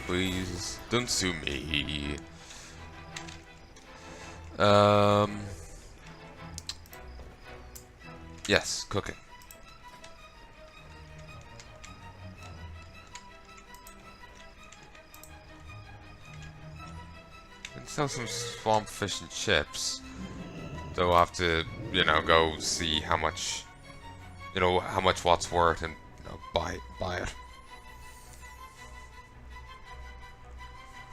please. Don't sue me. Yes, cooking. And sell some swamp fish and chips. Though I'll have to, you know, go see how much, you know, how much what's worth and, you know, buy it.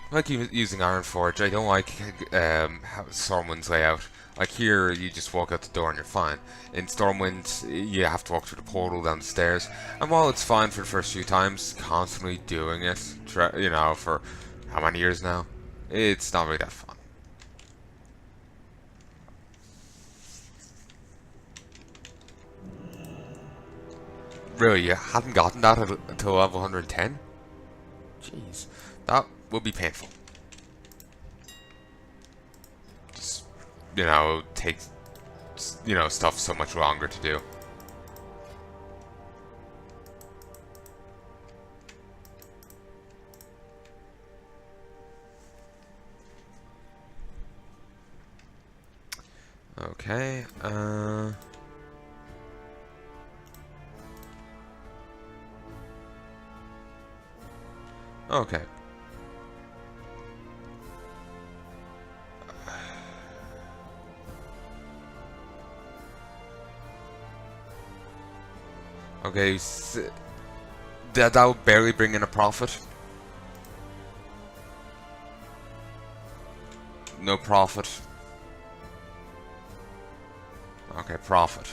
I like using Iron Forge. I don't like how Stormwind's layout. Like here, you just walk out the door and you're fine. In Stormwind, you have to walk through the portal down the stairs. And while it's fine for the first few times, constantly doing it, you know, for how many years now, it's not really that fun. Really, you hadn't gotten that until level 110? Jeez, that would be painful. Just, you know, takes, you know, stuff so much longer to do. Okay, okay. Okay, that would barely bring in a profit. No profit. Okay, profit.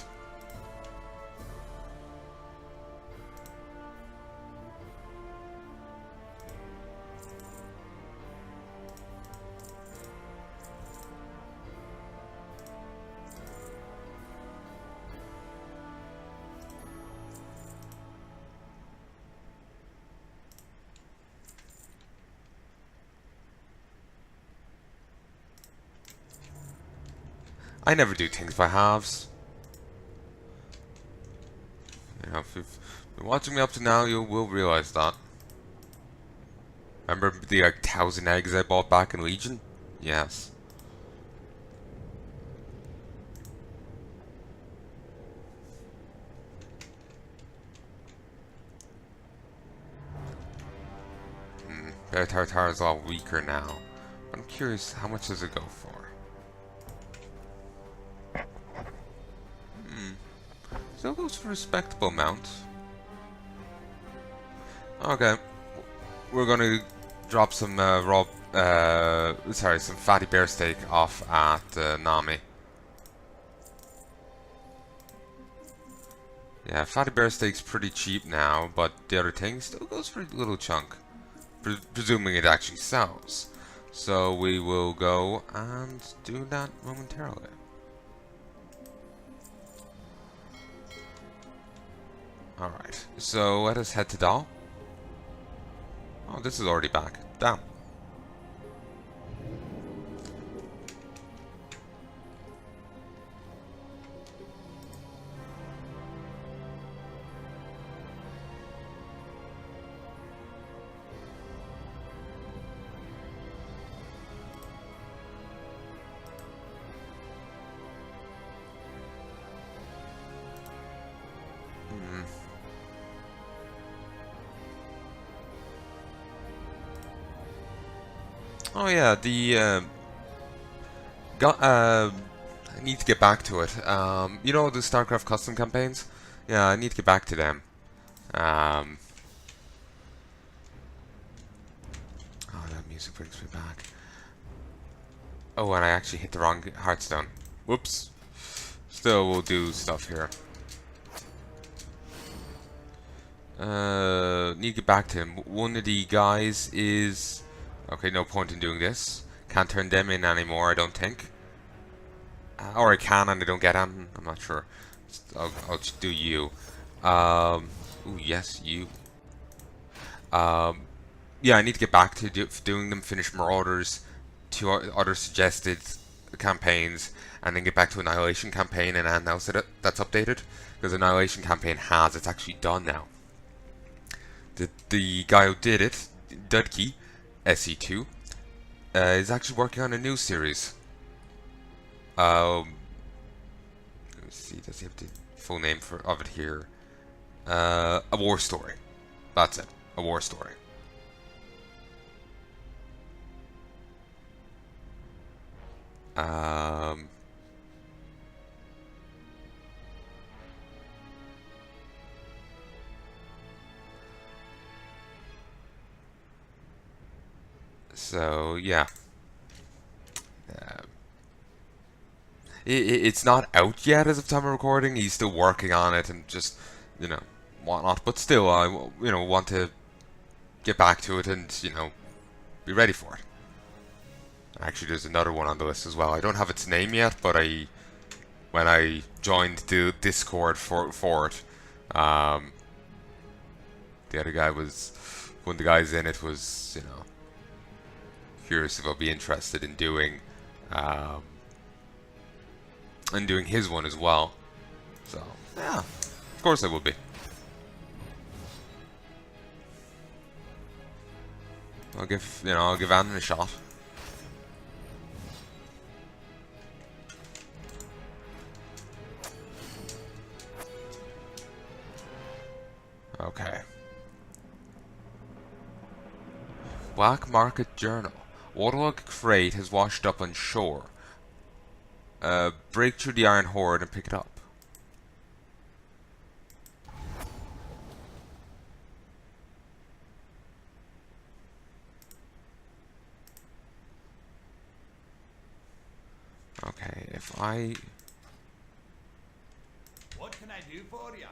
I never do things by halves. You know, if you've been watching me up to now, you will realize that. Remember the like 1,000 eggs I bought back in Legion? Yes. Their tartar is a lot weaker now. I'm curious, how much does it go for? Still goes for a respectable amount. Okay, we're gonna drop some some fatty bear steak off at Nami. Yeah, fatty bear steak's pretty cheap now, but the other thing still goes for a little chunk, presuming it actually sells. So we will go and do that momentarily. Alright, so let us head to Dal. Oh, this is already back. Damn. Oh yeah, I need to get back to it. You know the StarCraft custom campaigns? Yeah, I need to get back to them. Oh, that music brings me back. Oh, and I actually hit the wrong Hearthstone. Whoops. Still, we'll do stuff here. Need to get back to him. One of the guys is... Okay, no point in doing this. Can't turn them in anymore, I don't think. Or I can and I don't get them. I'm not sure. I'll just do you. Ooh, yes, you. Yeah, I need to get back to doing them, finish Marauders, 2 other suggested campaigns, and then get back to Annihilation campaign and announce that that's updated. Because Annihilation campaign it's actually done now. The guy who did it, Dudkey, SE2, is actually working on a new series. Let me see, does he have the full name of it here? A war story. That's it. A war story. So yeah, it's not out yet as of time of recording. He's still working on it and just, you know, whatnot. But still, I want to get back to it and be ready for it. Actually, there's another one on the list as well. I don't have its name yet, but when I joined the Discord for it, the other guy was one of the guys in it was curious if I'll be interested in doing his one as well. So yeah, of course I will be. I'll give Anton a shot. Okay. Black Market Journal. Waterlog crate has washed up on shore. Break through the Iron Horde and pick it up. Okay, if I... What can I do for you?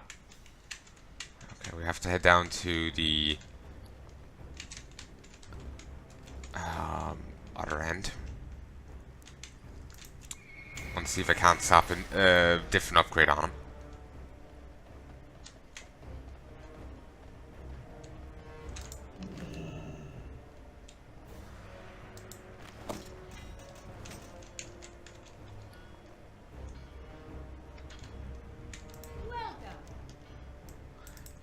Okay, we have to head down to the other end. And see if I can't slap a different upgrade on him.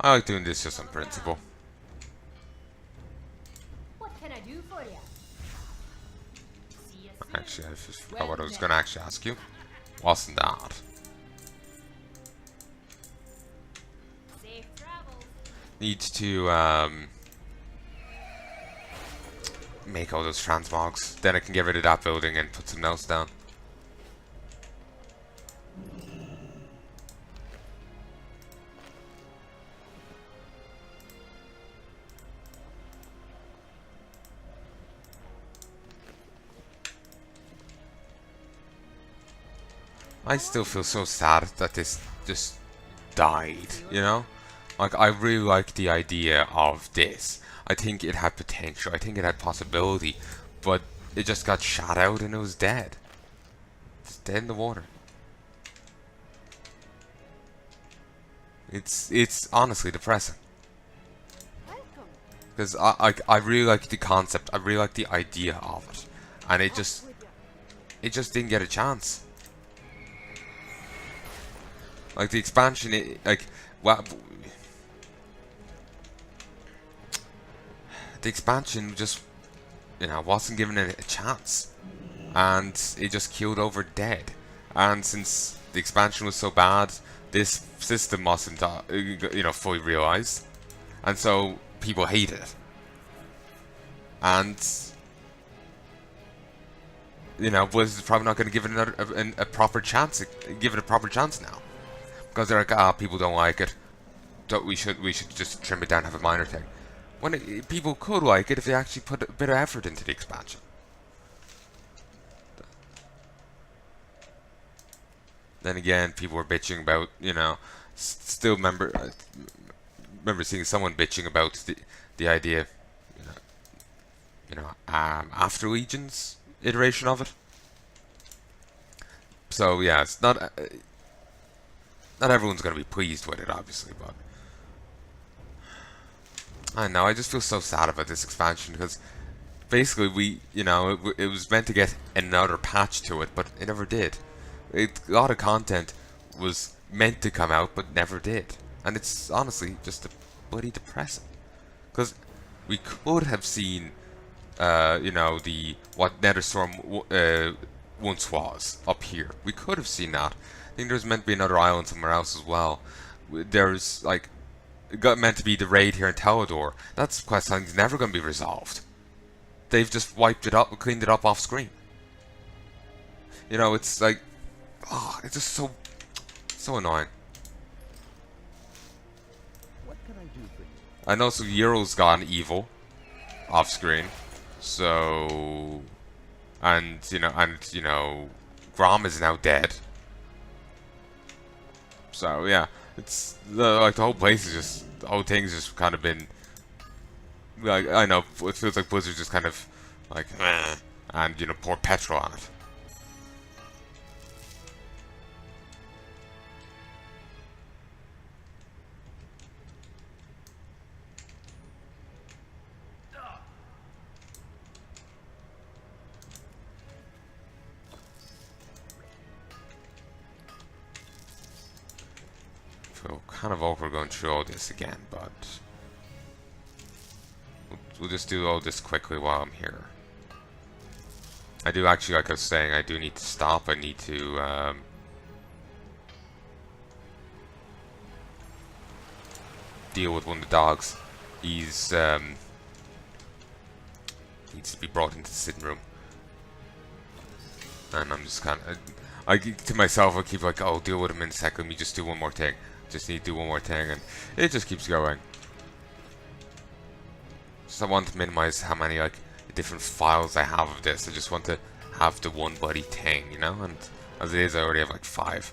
I like doing this just on principle. What can I do for you? Actually, I just forgot what I was going to actually ask you. Wasn't that? Safe travels. Need to make all those transmogs. Then I can get rid of that building and put something else down. I still feel so sad that this just died, you know? Like, I really like the idea of this. I think it had potential, I think it had possibility, but it just got shot out and it was dead. It's dead in the water. It's honestly depressing. Because I really like the concept, I really like the idea of it. And it just didn't get a chance. Like the expansion, the expansion just, wasn't given it a chance, and it just keeled over dead. And since the expansion was so bad, this system wasn't, fully realized, and so people hate it. And was probably not going to give it a proper chance. Give it a proper chance now. Because they're like, people don't like it. We should just trim it down and have a minor thing. When people could like it if they actually put a bit of effort into the expansion. Then again, people were bitching about, still remember seeing someone bitching about the idea, after Legion's iteration of it. So yeah, it's not. Not everyone's going to be pleased with it, obviously, but I don't know, I just feel so sad about this expansion, because basically it was meant to get another patch to it, but it never did. A lot of content was meant to come out, but never did. And it's honestly just bloody depressing. Because we could have seen you know, the what Netherstorm once was up here. We could have seen that. I think there's meant to be another island somewhere else as well. There's like meant to be the raid here in Talador. That's quest line's never going to be resolved. They've just wiped it up, cleaned it up off screen. You know, it's like, oh, it's just so annoying. What can I do for you? I know so Euro's gone evil off screen, so and you know Grom is now dead. So yeah, it's like the whole place is just the whole thing's just kind of been like, I know it feels like Blizzard just kind of like meh, and you know pour petrol on it. So kind of awkward going through all this again, but we'll just do all this quickly while I'm here. I do actually, like I was saying, I do need to stop. I need to deal with one of the dogs. He's needs to be brought into the sitting room, and I'm just kind of, to myself, I keep like, oh, deal with him in a second. Let me just do one more thing. Just need to do one more thing, and it just keeps going. So I want to minimize how many like different files I have of this. I just want to have the one bloody thing, you know. And as it is, I already have like 5.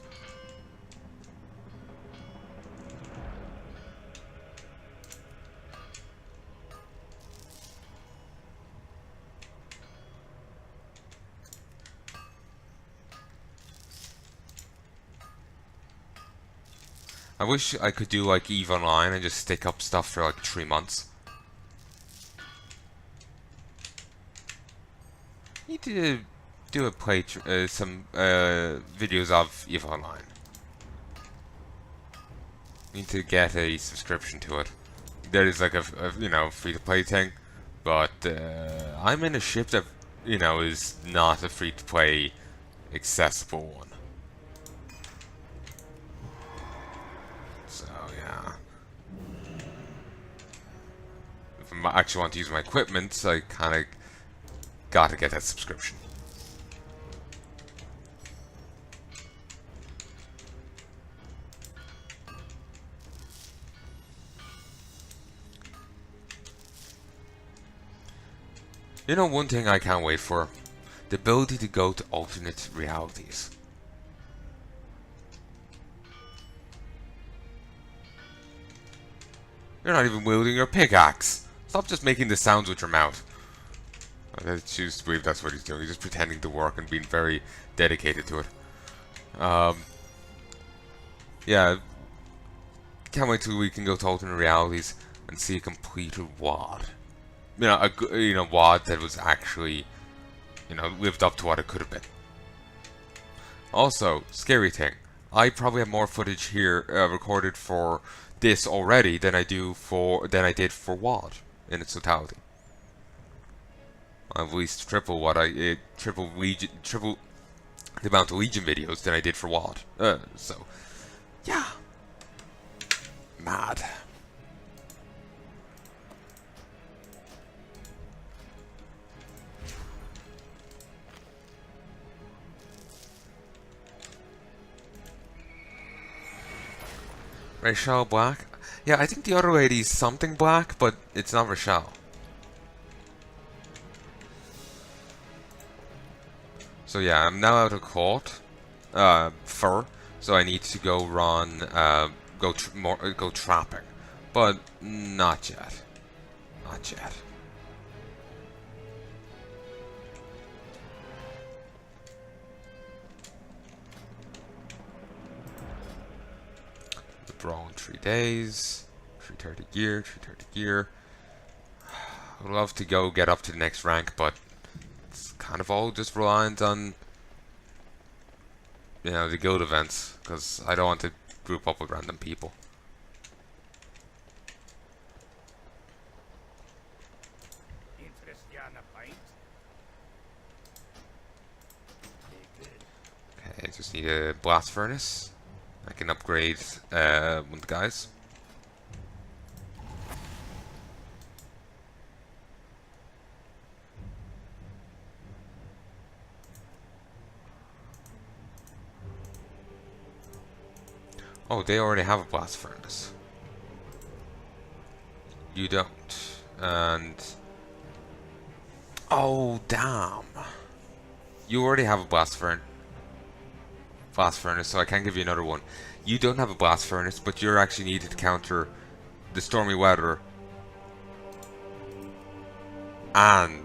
I wish I could do like EVE Online and just stick up stuff for like 3 months. Need to do a some videos of EVE Online. Need to get a subscription to it. There is like a you know, free to play thing, but I'm in a ship that, you know, is not a free to play accessible one. So yeah, if I actually want to use my equipment, I kind of gotta get that subscription. You know, one thing I can't wait for? The ability to go to alternate realities. You're not even wielding your pickaxe. Stop just making the sounds with your mouth. I choose to believe that's what he's doing. He's just pretending to work and being very dedicated to it. Yeah. Can't wait till we can go to alternate realities and see a completed WAD. You know, a WAD that was actually, you know, lived up to what it could have been. Also, scary thing. I probably have more footage here recorded for this already than I did for WAD in its totality. I've released triple the amount of Legion videos than I did for WAD. So yeah, mad. Rachel Black? Yeah, I think the other lady's something black, but it's not Rachel. So yeah, I'm now out of court, fur. So I need to go run, go trapping, but not yet, not yet. Withdraw in 3 days. 330 gear, 330 gear. I'd love to go get up to the next rank, but it's kind of all just reliant on, you know, the guild events, because I don't want to group up with random people. Okay, just need a blast furnace. I can upgrade one of the guys. Oh, they already have a blast furnace. You don't. And... oh, damn. You already have a blast furnace, so I can't give you another one. You don't have a blast furnace, but you're actually needed to counter the stormy weather. And...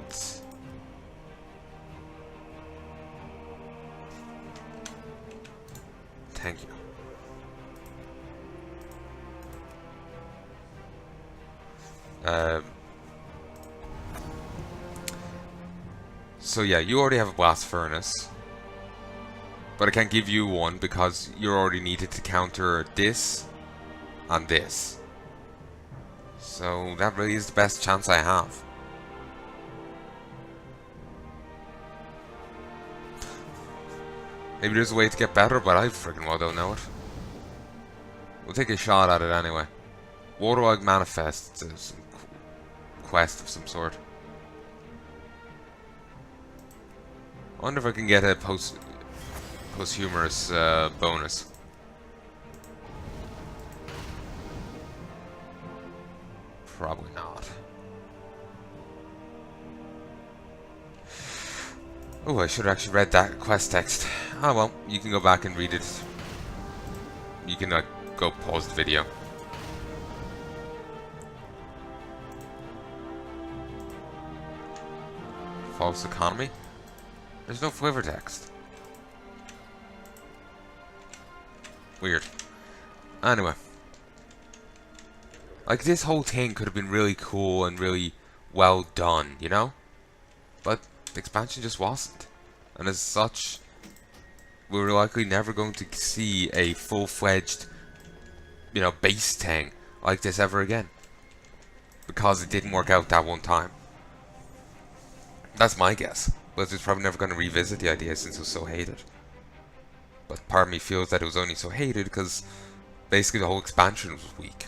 thank you. So yeah, you already have a blast furnace, but I can't give you one because you're already needed to counter this and this. So that really is the best chance I have. Maybe there's a way to get better, but I freaking well don't know it. We'll take a shot at it anyway. Waterlog manifests is a quest of some sort. I wonder if I can get a posthumous bonus. Probably not. Oh, I should have actually read that quest text. Oh well, you can go back and read it. You can go pause the video. False economy? There's no flavor text. Weird. Anyway. Like, this whole thing could have been really cool and really well done, you know? But the expansion just wasn't. And as such, we were likely never going to see a full-fledged, you know, base thing like this ever again. Because it didn't work out that one time. That's my guess. But it's probably never going to revisit the idea since it was so hated. But part of me feels that it was only so hated because basically the whole expansion was weak.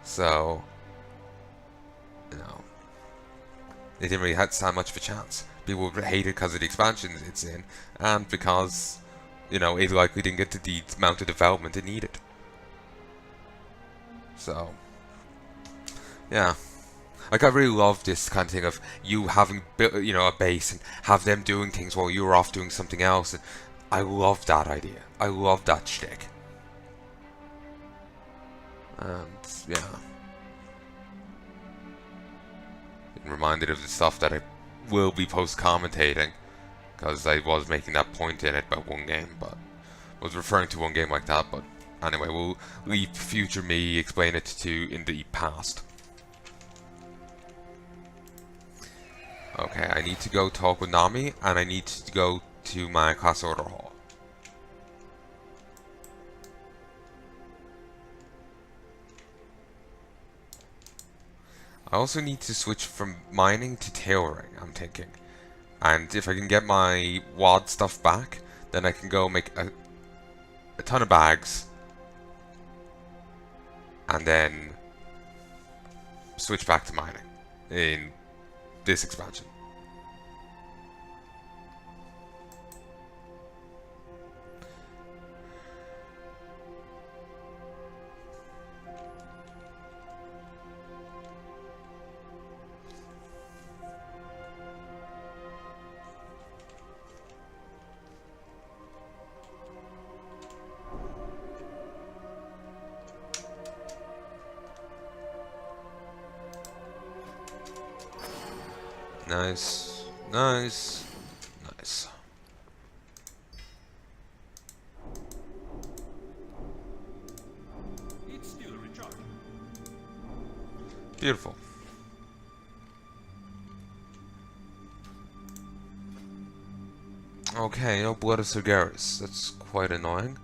So, you know, it didn't really stand much of a chance. People would hate it because of the expansion it's in, and because, you know, it likely didn't get to the amount of development it needed. So, yeah. Like, I really love this kind of thing of you having built, you know, a base and have them doing things while you're off doing something else. And I love that idea. I love that shtick. And yeah, I'm reminded of the stuff that I will be post-commentating, because I was making that point in it about one game, but I was referring to one game like that. But anyway, we'll leave future me explain it to in the past. Okay, I need to go talk with Nami, and I need to go to my class order hall. I also need to switch from mining to tailoring, I'm thinking. And if I can get my WAD stuff back, then I can go make a ton of bags. And then switch back to mining in this expansion. Nice, nice, nice. It's still recharging. Beautiful. Okay, no blood of Sargeras. That's quite annoying.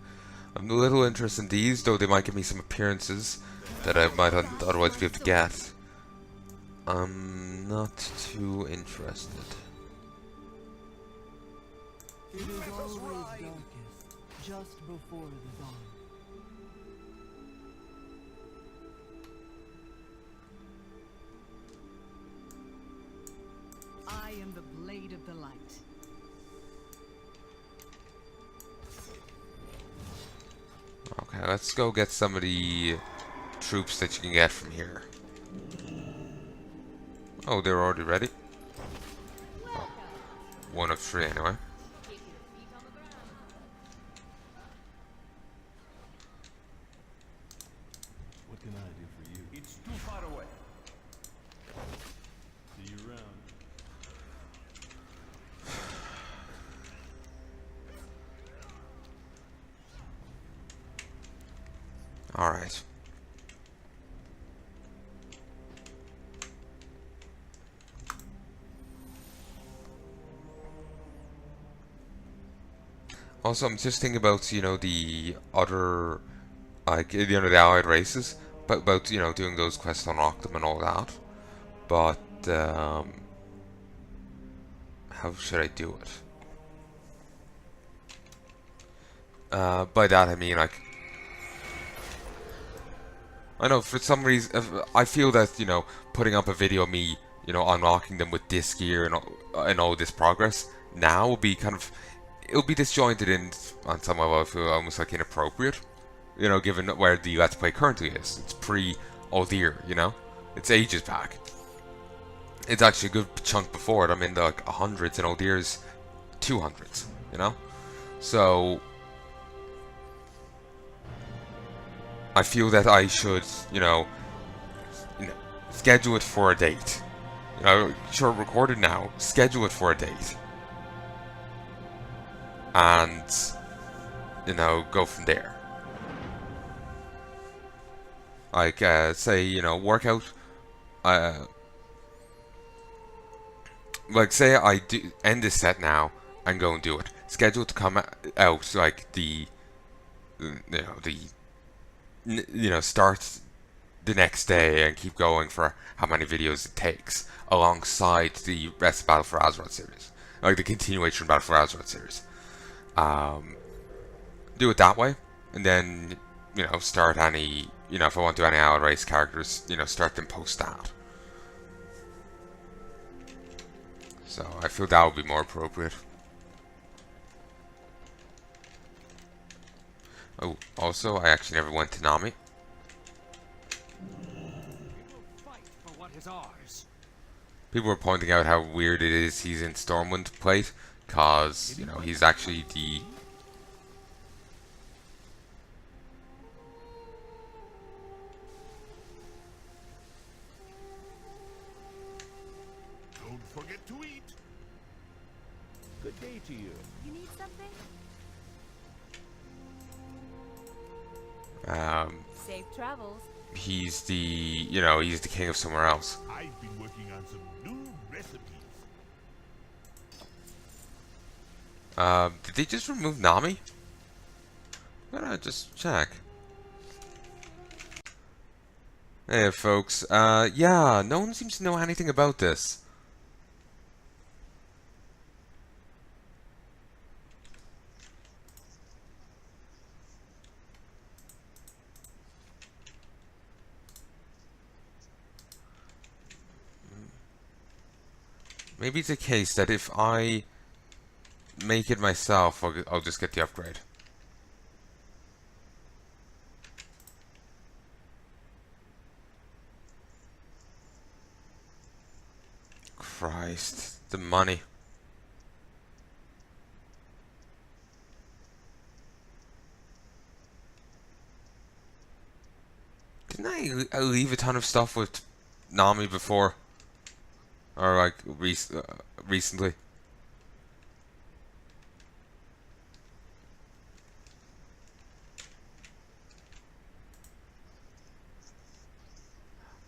I'm a little interested in these, though they might give me some appearances that I might not otherwise be able to get. I'm not too interested. It is always darkest, just before the dawn. I am the blade of the light. Okay, let's go get some of the troops that you can get from here. Oh, they're already ready? Oh, one of three anyway. Keep your feet on the ground. What can I do for you? It's too far away. See you around. Alright. Also, I'm just thinking about, you know, the other, like, you know, the allied races, but about, you know, doing those quests, unlock them and all that. But, how should I do it? By that I mean, like, I know for some reason, I feel that, you know, putting up a video of me, you know, unlocking them with this gear and all this progress now will be kind of, it'll be disjointed in, on some level, I feel almost like inappropriate, you know, given where the Let's Play currently is. It's pre-Aldir, you know? It's ages back. It's actually a good chunk before it. I'm in the, like, 100s and Aldir's 200s, you know? So I feel that I should, you know, schedule it for a date. You know, sure, record it now, schedule it for a date. And, you know, go from there. Like, say, you know, work out, like, say I do end this set now and go and do it. Schedule it to come out, like, start the next day and keep going for how many videos it takes, alongside the rest of Battle for Azeroth series, like the continuation of Battle for Azeroth series. Do it that way, and then, you know, start any, you know, if I want to do any allied race characters, you know, start them post that. So I feel that would be more appropriate. Oh, also, I actually never went to Nami. Fight for what is ours. People were pointing out how weird it is he's in Stormwind plate, cause, you know, he's actually the... Don't forget to eat. Good day to you. You need something? Safe travels. He's the, you know, he's the king of somewhere else. I've been working on some new recipes. Did they just remove Nami? I'm gonna just check. Hey folks, yeah, no one seems to know anything about this. Maybe it's a case that if I make it myself, I'll just get the upgrade. Christ, the money. Didn't I leave a ton of stuff with Nami before? Or like recently?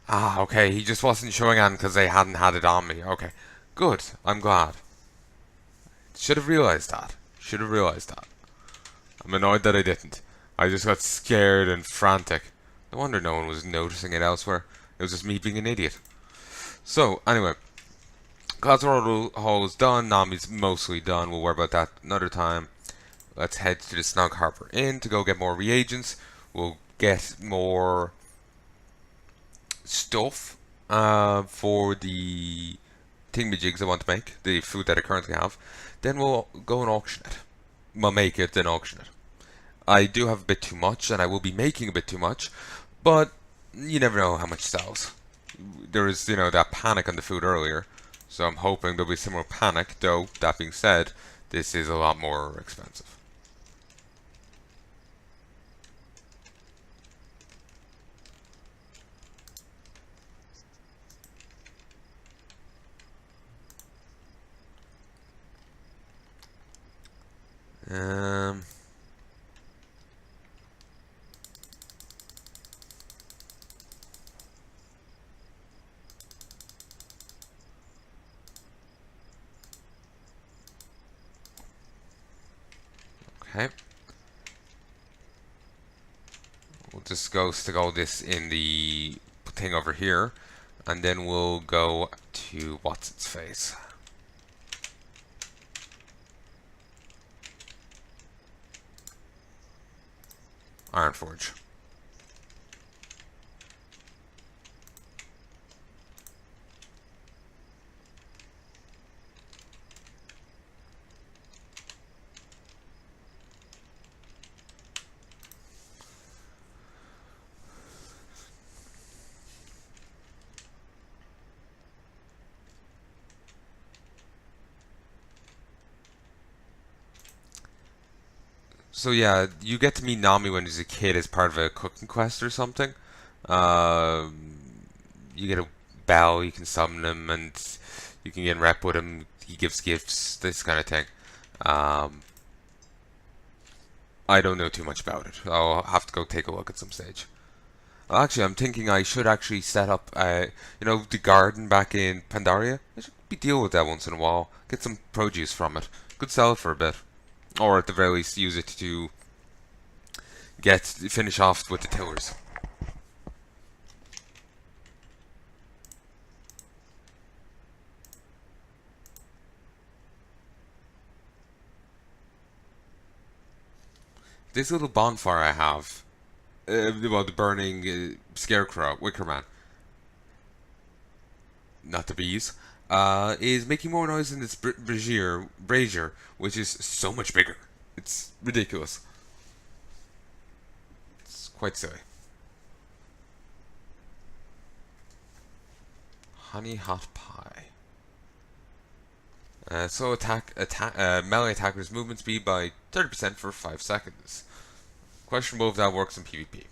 Ah, okay, he just wasn't showing on because they hadn't had it on me. Okay, good, I'm glad. Should have realized that. Should have realized that. I'm annoyed that I didn't. I just got scared and frantic. No wonder no one was noticing it elsewhere. It was just me being an idiot. So, anyway, Azeroth Hall is done, Nami's mostly done, we'll worry about that another time. Let's head to the Snug Harbor Inn to go get more reagents. We'll get more stuff for the thingamajigs I want to make, the food that I currently have. Then we'll go and auction it. We'll make it, then auction it. I do have a bit too much, and I will be making a bit too much, but you never know how much sells. There was, that panic on the food earlier, so I'm hoping there'll be similar panic, though, that being said, this is a lot more expensive. Okay. We'll just go stick all this in the thing over here, and then we'll go to what's its face. Ironforge. So yeah, you get to meet Nami when he's a kid as part of a cooking quest or something. You get a bell, you can summon him, and you can get in rep with him. He gives gifts, this kind of thing. I don't know too much about it. I'll have to go take a look at some stage. Well, actually, I'm thinking I should actually set up, the garden back in Pandaria. I should be deal with that once in a while. Get some produce from it. Could sell it for a bit. Or at the very least use it to finish off with the tillers. This little bonfire I have, the burning scarecrow, Wickerman, not the bees, is making more noise than this brazier, which is so much bigger. It's ridiculous. It's quite silly. Honey hot pie. So melee attackers' movement speed by 30% for 5 seconds. Questionable if that works in PvP.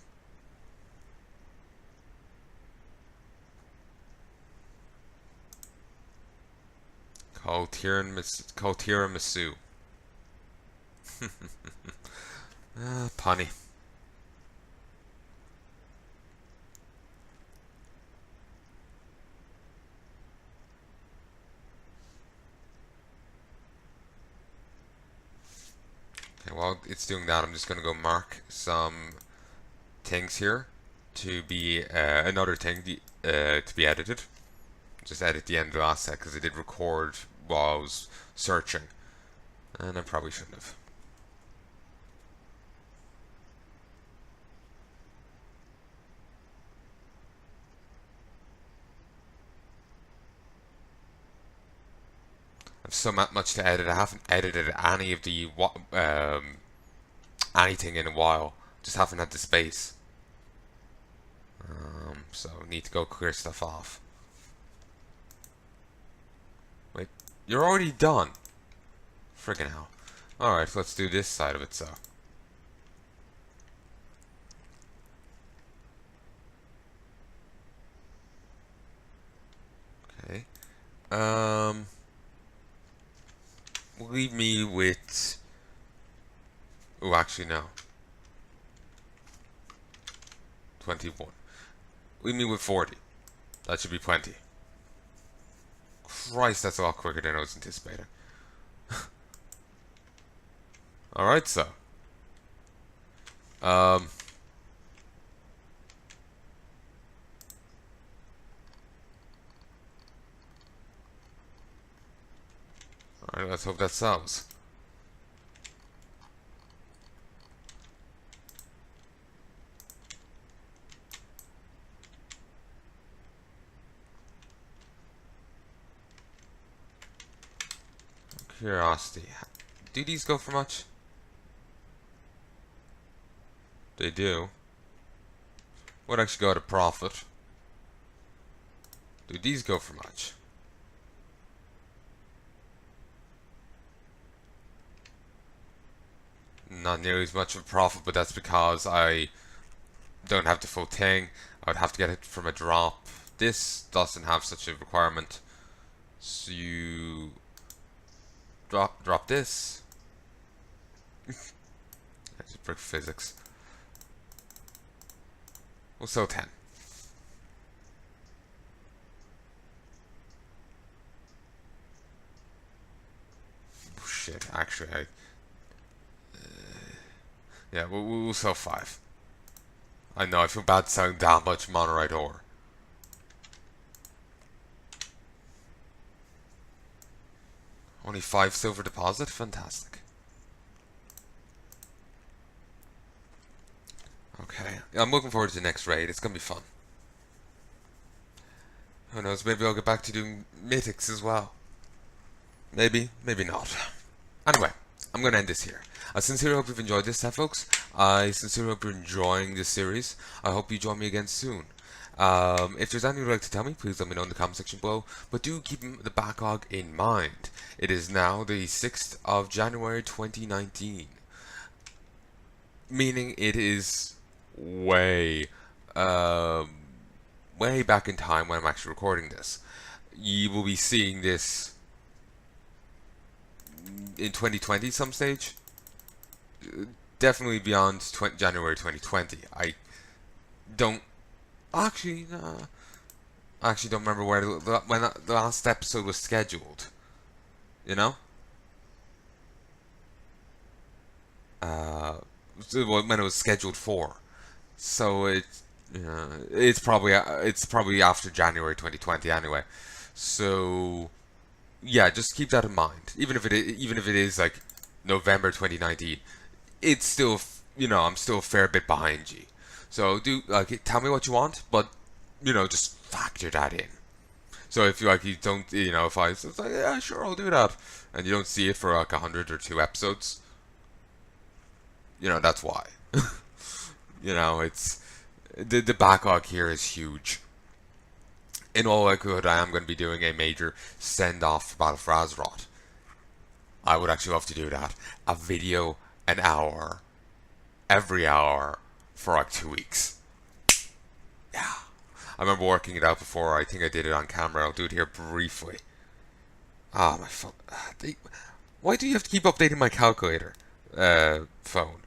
Call tiramisu. Punny. Okay, while it's doing that, I'm just going to go mark some things here to be another thing to be edited. Just edit the end of the last set because I did record while I was searching, and I probably shouldn't have. I have so much to edit. I haven't edited any of the anything in a while. Just haven't had the space. So need to go clear stuff off. Wait, you're already done. Friggin' hell. Alright, let's do this side of it, so. Okay. Leave me with... Oh, actually, no. 21. Leave me with 40. That should be plenty. Christ, that's a lot quicker than I was anticipating. Alright, so. let's hope that sells. Curiosity. Do these go for much? They do. Would actually go at a profit. Do these go for much? Not nearly as much of a profit, but that's because I don't have the full thing. I would have to get it from a drop. This doesn't have such a requirement. So you drop this. That's just brick physics. We'll sell 10. Oh, shit, actually, yeah, we'll sell 5. I know, I feel bad selling that much monorite ore. Only 5 silver deposit? Fantastic. Okay, I'm looking forward to the next raid. It's gonna be fun. Who knows, maybe I'll get back to doing mythics as well. Maybe, maybe not. Anyway, I'm gonna end this here. I sincerely hope you've enjoyed this, folks. I sincerely hope you're enjoying this series. I hope you join me again soon. If there's anything you'd like to tell me, please let me know in the comment section below. But do keep the backlog in mind. It is now the 6th of January 2019. Meaning it is way back in time when I'm actually recording this. You will be seeing this in 2020 some stage. Definitely beyond January 2020. I don't actually don't remember when the last episode was scheduled. You know? When it was scheduled for. So it's probably after January 2020 anyway. So yeah, just keep that in mind. Even if it is like November 2019, it's still, I'm still a fair bit behind you. So tell me what you want, but just factor that in. So if you don't, if I say, yeah, sure, I'll do that, and you don't see it for like 100 or 2 episodes, that's why. It's the backlog here is huge. In all likelihood, I am going to be doing a major send-off for Battle for Azeroth. I would actually love to do that. A video an hour, every hour, for like 2 weeks. Yeah. I remember working it out before. I think I did it on camera. I'll do it here briefly. Ah, my phone. Why do you have to keep updating my calculator? Phone.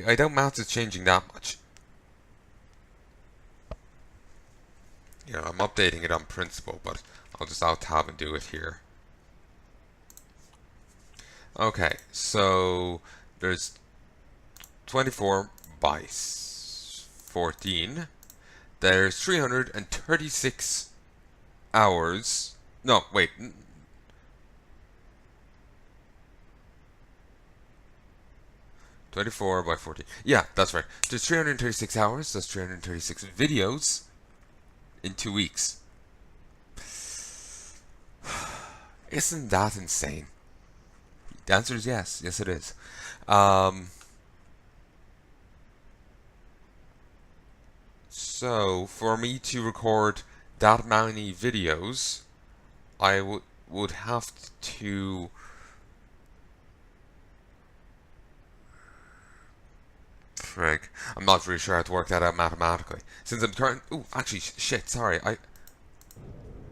I doubt maths is changing that much. I'm updating it on principle, but I'll just alt-tab and do it here. Okay, so there's 24 by 14. There's 336 hours. No, wait. (24 by 14). Yeah, that's right. There's 336 hours. That's 336 videos in 2 weeks. Isn't that insane? The answer is yes. Yes, it is. So, for me to record that many videos, I would have to... Frig. I'm not really sure how to work that out mathematically. Since I'm current... Ooh, actually, shit, sorry.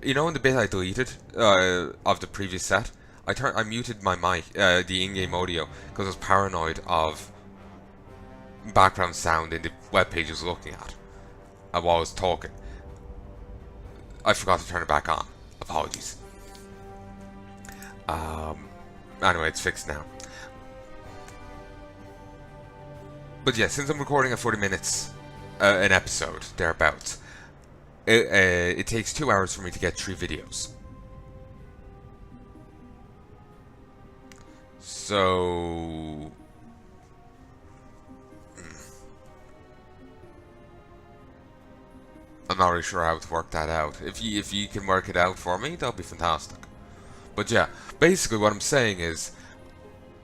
In the bit I deleted of the previous set, I muted my mic, the in-game audio, because I was paranoid of background sound in the web page I was looking at while I was talking. I forgot to turn it back on. Apologies. Anyway, it's fixed now. But yeah, since I'm recording at 40 minutes an episode, thereabouts, it takes 2 hours for me to get 3 videos. So I'm not really sure how to work that out. If you can work it out for me, that'll be fantastic. But yeah, basically what I'm saying is,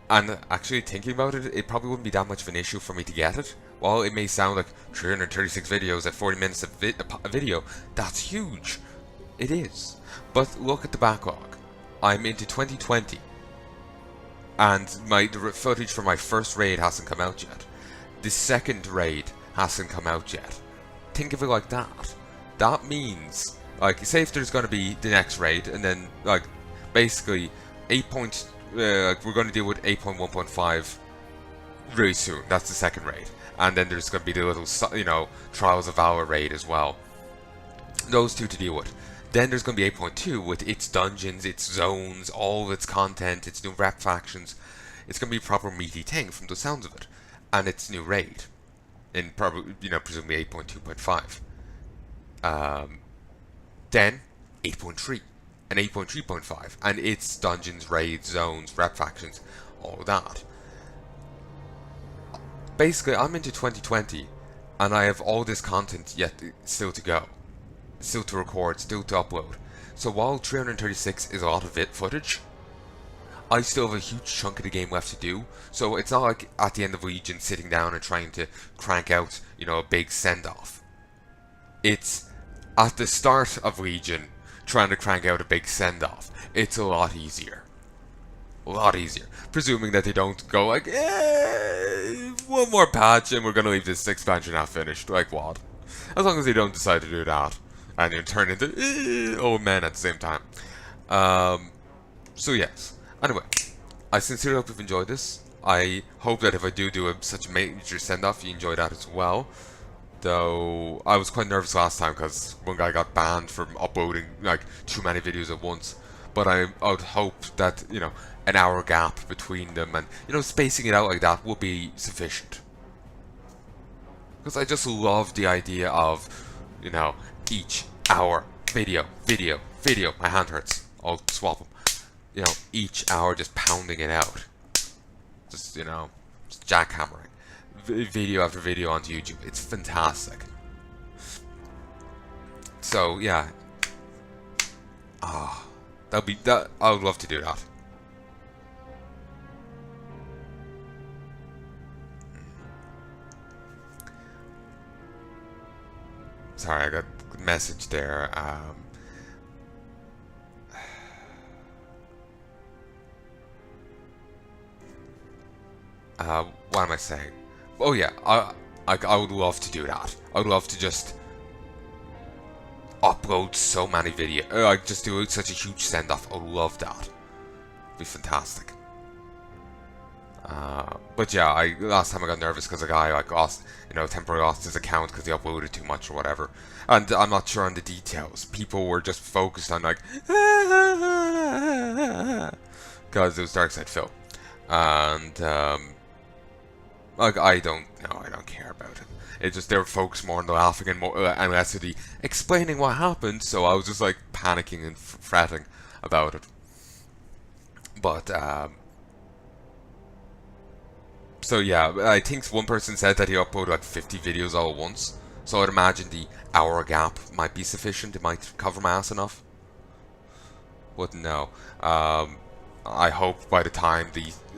and actually thinking about it, it probably wouldn't be that much of an issue for me to get it. While it may sound like 336 videos at 40 minutes a video, that's huge. It is. But look at the backlog. I'm into 2020. And the footage for my first raid hasn't come out yet. The second raid hasn't come out yet. Think of it like that. That means, like, say if there's going to be the next raid, and then, like, basically, we're going to deal with 8.1.5 really soon. That's the second raid. And then there's going to be the little, you know, Trials of Valor raid as well. Those two to deal with. Then there's going to be 8.2 with its dungeons, its zones, all of its content, its new rep factions. It's going to be a proper meaty thing from the sounds of it. And its new raid. In probably, you know, presumably 8.2.5. Then 8.3 and 8.3.5, and its dungeons, raids, zones, rep factions, all of that. Basically, I'm into 2020, and I have all this content yet still to go, still to record, still to upload. So while 336 is a lot of footage, I still have a huge chunk of the game left to do. So it's not like at the end of Legion sitting down and trying to crank out, you know, a big send-off. It's at the start of Legion trying to crank out a big send-off. It's a lot easier. A lot easier. Presuming that they don't go like, one more patch and we're going to leave this expansion half finished. Like what? As long as they don't decide to do that. And then turn into old men at the same time. So yes. Anyway, I sincerely hope you've enjoyed this. I hope that if I do such a major send-off, you enjoy that as well. Though I was quite nervous last time because one guy got banned from uploading like too many videos at once. But I would hope that, you know, an hour gap between them and, you know, spacing it out like that will be sufficient. Because I just love the idea of, you know, each hour video. My hand hurts. I'll swap them. You know, each hour just pounding it out. Just, you know, just jackhammering. Video after video onto YouTube. It's fantastic. So, yeah. I would love to do that. Sorry, I got a message there. What am I saying? Oh yeah, I would love to do that. I would love to just upload so many videos. Like just do such a huge send-off. I would love that. It'd be fantastic. But yeah, last time I got nervous because a guy like lost, you know, temporarily lost his account because he uploaded too much or whatever. And I'm not sure on the details. People were just focused on like, because it was Darkside Phil, and like I don't care about it. It just they were focused more on the laughing and less of the explaining what happened. So I was just like panicking and fretting about it. But so yeah, I think one person said that he uploaded like 50 videos all at once. So I'd imagine the hour gap might be sufficient. It might cover my ass enough. But no. I hope by the time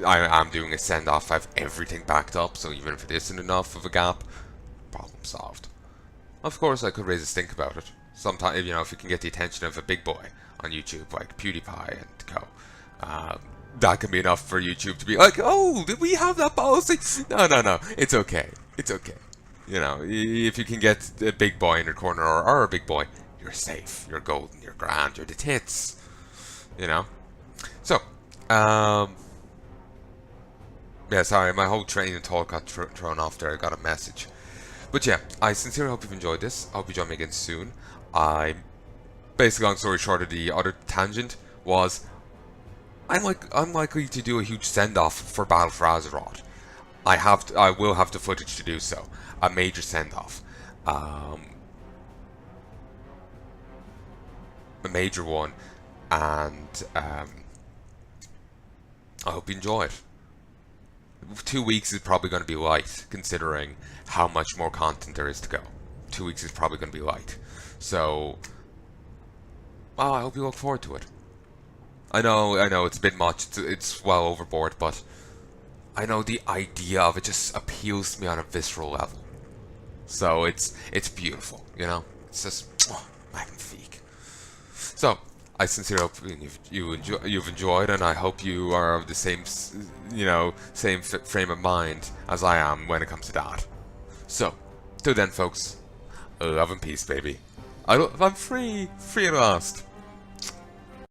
I'm doing a send-off, I have everything backed up. So even if it isn't enough of a gap, problem solved. Of course, I could raise a stink about it. Sometimes, you know, if you can get the attention of a big boy on YouTube like PewDiePie and co. That can be enough for YouTube to be like, oh, did we have that policy? No, it's okay. It's okay. You know, if you can get a big boy in your corner or a big boy, you're safe. You're golden. You're grand. You're the tits. You know? So, yeah, sorry, my whole train of thought got thrown off there. I got a message. But yeah, I sincerely hope you've enjoyed this. I hope you join me again soon. Basically, long story short, of the other tangent was I'm likely to do a huge send-off for Battle for Azeroth. I will have the footage to do so. A major send-off. A major one. And I hope you enjoy it. 2 weeks is probably going to be light, considering how much more content there is to go. 2 weeks is probably going to be light. So, I hope you look forward to it. I know, it's a bit much, it's well overboard, but I know the idea of it just appeals to me on a visceral level. So it's beautiful, you know? It's just magnifique. So, I sincerely hope you've enjoyed, and I hope you are of the same, same frame of mind as I am when it comes to that. So, till then, folks, love and peace, baby. I'm free at last.